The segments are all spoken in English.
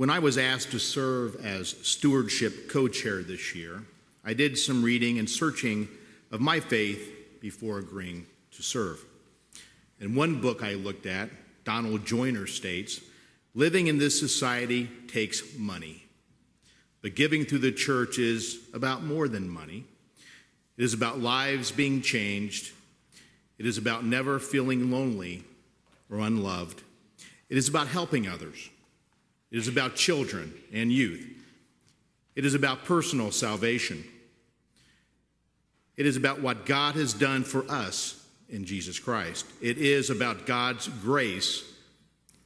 When I was asked to serve as stewardship co-chair this year, I did some reading and searching of my faith before agreeing to serve. In one book I looked at, Donald Joyner states, "Living in this society takes money, but giving through the church is about more than money. It is about lives being changed. It is about never feeling lonely or unloved. It is about helping others. It is about children and youth. It is about personal salvation. It is about what God has done for us in Jesus Christ. It is about God's grace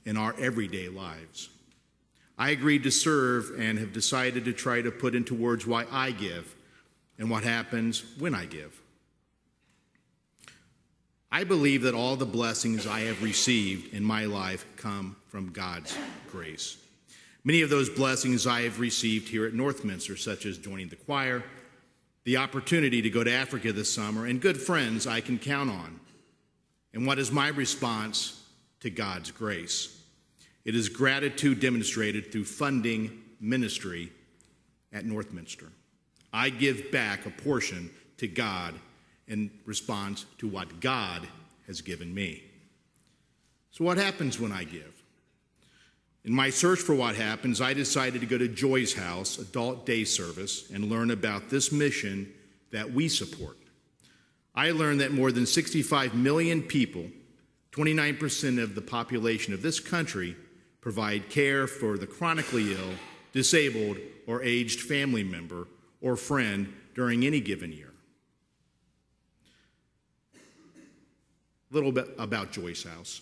in our everyday lives." I agreed to serve and have decided to try to put into words why I give and what happens when I give. I believe that all the blessings I have received in my life come from God's grace. Many of those blessings I have received here at Northminster, such as joining the choir, the opportunity to go to Africa this summer, and good friends I can count on. And what is my response to God's grace? It is gratitude demonstrated through funding ministry at Northminster. I give back a portion to God in response to what God has given me. So what happens when I give? In my search for what happens, I decided to go to Joy's House Adult Day Service and learn about this mission that we support. I learned that more than 65 million people, 29% of the population of this country, provide care for the chronically ill, disabled, or aged family member or friend during any given year. A little bit about Joy's House.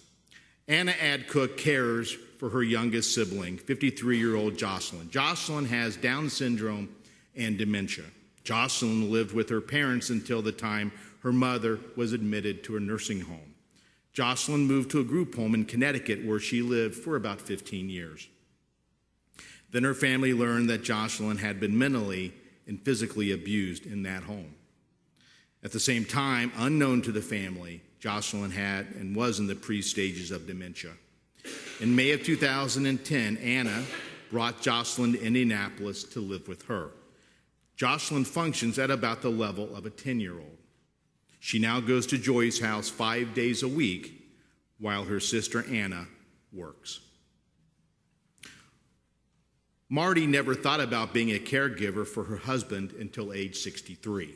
Anna Adcook cares for her youngest sibling, 53-year-old Jocelyn. Jocelyn has Down syndrome and dementia. Jocelyn lived with her parents until the time her mother was admitted to a nursing home. Jocelyn moved to a group home in Connecticut where she lived for about 15 years. Then her family learned that Jocelyn had been mentally and physically abused in that home. At the same time, unknown to the family, Jocelyn had and was in the pre-stages of dementia. In May of 2010, Anna brought Jocelyn to Indianapolis to live with her. Jocelyn functions at about the level of a 10-year-old. She now goes to Joy's house 5 days a week while her sister Anna works. Marty never thought about being a caregiver for her husband until age 63.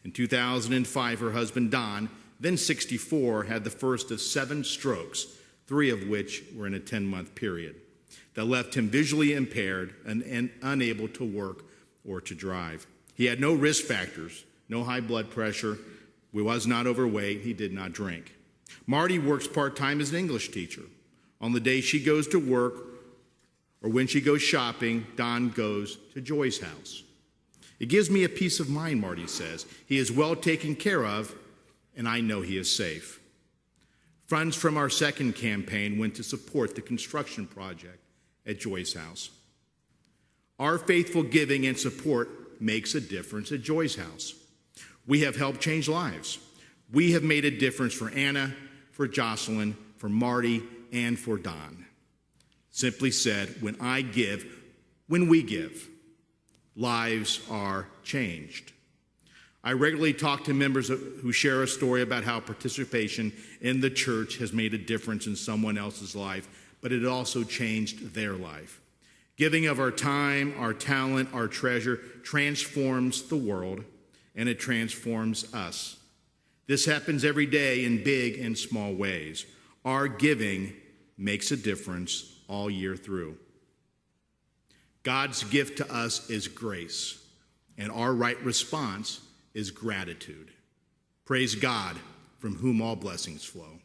In 2005, her husband Don, then 64, had the first of 7 strokes, 3 of which were in a 10-month period, that left him visually impaired and unable to work or to drive. He had no risk factors, no high blood pressure, he was not overweight, he did not drink. Marty works part-time as an English teacher. On the day she goes to work or when she goes shopping, Don goes to Joy's house. "It gives me a peace of mind," Marty says. "He is well taken care of, and I know he is safe." Funds from our second campaign went to support the construction project at Joy's house. Our faithful giving and support makes a difference at Joy's house. We have helped change lives. We have made a difference for Anna, for Jocelyn, for Marty, and for Don. Simply said, when we give, lives are changed. I regularly talk to members who share a story about how participation in the church has made a difference in someone else's life, but it also changed their life. Giving of our time, our talent, our treasure transforms the world, and it transforms us. This happens every day in big and small ways. Our giving makes a difference all year through. God's gift to us is grace, and our right response is gratitude. Praise God, from whom all blessings flow.